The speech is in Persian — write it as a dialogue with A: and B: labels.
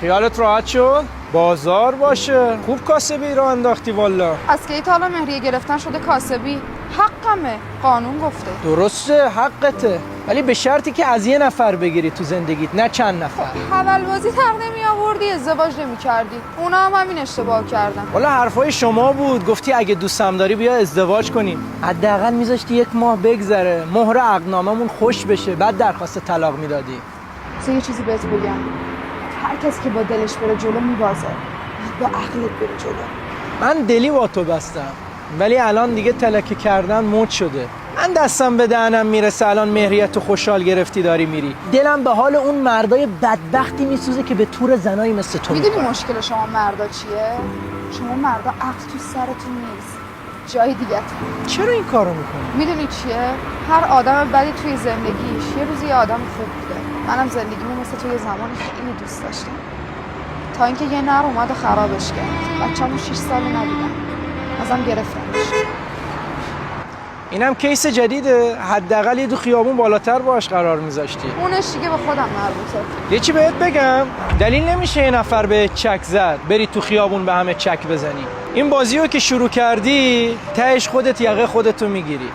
A: خیالت راحت شد؟ بازار باشه. خوب کاسبی را انداختی والا.
B: از کی تا حالا مهریه گرفتن شده کاسبی؟ حقمه، قانون گفته.
A: درسته، حقته، ولی به شرطی که از یه نفر بگیری تو زندگیت، نه چند نفر.
B: حول بازی تق نمی آوردی، ازدواج نمی کردی. اونا هم همین اشتباه کردن.
A: والا حرفای شما بود، گفتی اگه دوستم داری بیا ازدواج کنیم. حداقل میذاشتی 1 ماه بگذره، مهر عقدناممون خوش بشه، بعد درخواست طلاق میدادی.
B: یه چیزی بهت بگم، هر کسی که با دلش بره جلو میبازه، با عقلت بره جلو.
A: من دلی با تو بستم، ولی الان دیگه تلکه کردن مد شده. من دستم به دهنم میرسه الان مهریت خوشحال گرفتی داری میری. دلم به حال اون مردای بدبختی میسوزه که به طور زنایی مثل تو
B: میدونی
A: میکنن.
B: مشکل شما مردا چیه؟ شما مردا عقل تو سرتون نیست، جای دیگه.
A: چرا این کارو میکنی؟
B: میدونی چیه؟ هر آدم بدی توی زندگیش یه روزی یه آدم خوب بوده. منم زندگیمو مثل توی زمانی خیلی دوست داشتم، تا اینکه یه نر اومد و خرابش کرد. بچه‌مو 6 سال ندیدم، ازم گرفتنش.
A: اینم کیس جدیده، حداقل یه دو خیابون بالاتر باش قرار میذاشتی.
B: اونش دیگه به خودم مربوطه.
A: یه چی بهت بگم، دلیل نمیشه یه نفر به چک زد بری تو خیابون به همه چک بزنی. این بازیو که شروع کردی تهش خودت یقه خودتو میگیری.